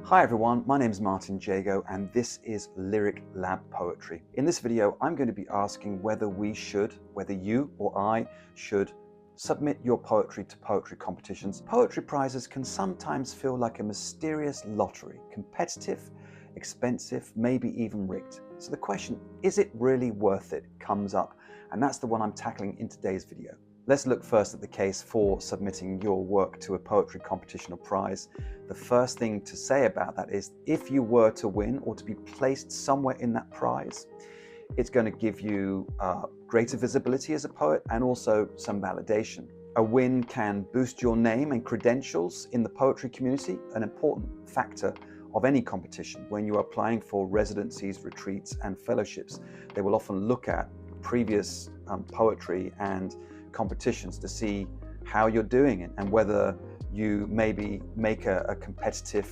Hi everyone, my name is Martin Jago and this is Lyric Lab Poetry. In this video, I'm going to be asking whether you or I should submit your poetry to poetry competitions. Poetry prizes can sometimes feel like a mysterious lottery, competitive, expensive, maybe even rigged. So the question, is it really worth it, comes up, and that's the one I'm tackling in today's video. Let's look first at the case for submitting your work to a poetry competition or prize. The first thing to say about that is if you were to win or to be placed somewhere in that prize, it's going to give you greater visibility as a poet and also some validation. A win can boost your name and credentials in the poetry community, an important factor of any competition. When you are applying for residencies, retreats, and fellowships, they will often look at previous poetry and competitions to see how you're doing it and whether you maybe make a competitive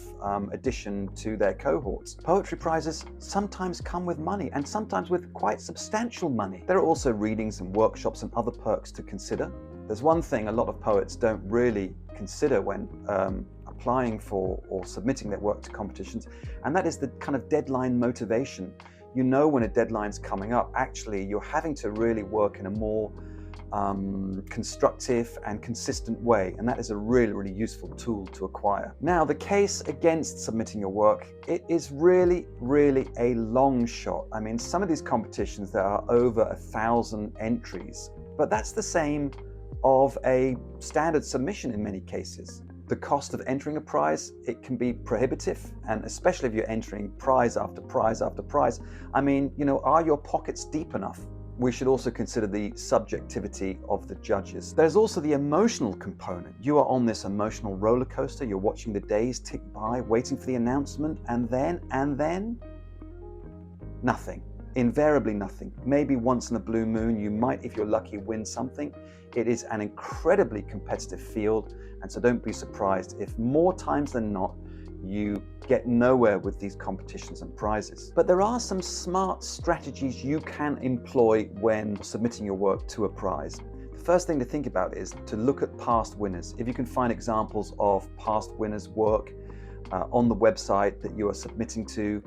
addition to their cohorts. Poetry prizes sometimes come with money and sometimes with quite substantial money. There are also readings and workshops and other perks to consider. There's one thing a lot of poets don't really consider when applying for or submitting their work to competitions, and that is the kind of deadline motivation. You know when a deadline's coming up, actually you're having to really work in a more constructive and consistent way, and that is a really useful tool to acquire. Now, the case against submitting your work, it is really a long shot. I mean, some of these competitions, there are over 1,000 entries, but that's the same of a standard submission in many cases. The cost of entering a prize, it can be prohibitive, and especially if you're entering prize after prize after prize. I mean, are your pockets deep enough? We should also consider the subjectivity of the judges. There's also the emotional component. You are on this emotional roller coaster. You're watching the days tick by, waiting for the announcement, and then nothing. Invariably nothing. Maybe once in a blue moon, you might, if you're lucky, win something. It is an incredibly competitive field, and so don't be surprised if more times than not, you get nowhere with these competitions and prizes. But there are some smart strategies you can employ when submitting your work to a prize. The first thing to think about is to look at past winners. If you can find examples of past winners' work on the website that you are submitting to,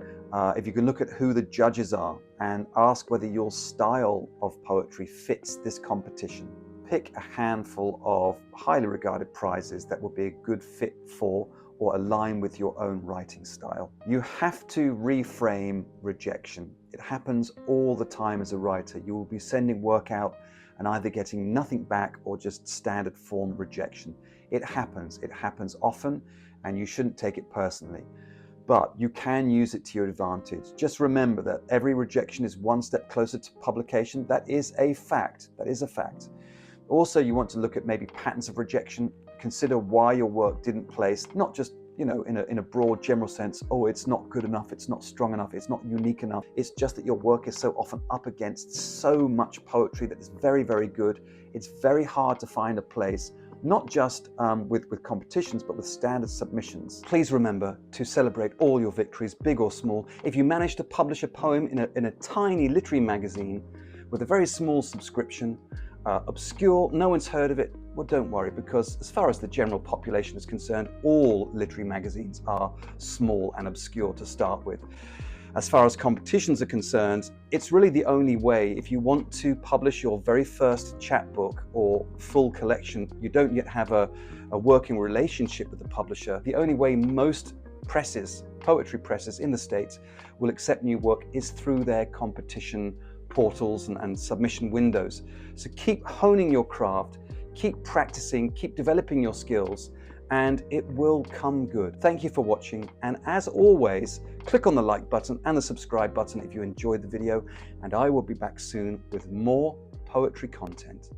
if you can look at who the judges are and ask whether your style of poetry fits this competition. Pick a handful of highly regarded prizes that will be a good fit for or align with your own writing style. You have to reframe rejection. It happens all the time as a writer. You will be sending work out and either getting nothing back or just standard form rejection. It happens often, and you shouldn't take it personally. But you can use it to your advantage. Just remember that every rejection is one step closer to publication. That is a fact. Also, you want to look at maybe patterns of rejection. Consider why your work didn't place, not just in a broad general sense, oh, it's not good enough, it's not strong enough, it's not unique enough. It's just that your work is so often up against so much poetry that is very good. It's very hard to find a place, not just with competitions, but with standard submissions. Please remember to celebrate all your victories, big or small. If you manage to publish a poem in a tiny literary magazine with a very small subscription, obscure, no one's heard of it, well, don't worry, because as far as the general population is concerned, all literary magazines are small and obscure to start with. As far as competitions are concerned, it's really the only way. If you want to publish your very first chapbook or full collection, you don't yet have a working relationship with the publisher. The only way most presses, poetry presses in the States, will accept new work is through their competition portals and submission windows. So keep honing your craft, keep practicing, keep developing your skills, and it will come good. Thank you for watching, and as always, click on the like button and the subscribe button if you enjoyed the video, and I will be back soon with more poetry content.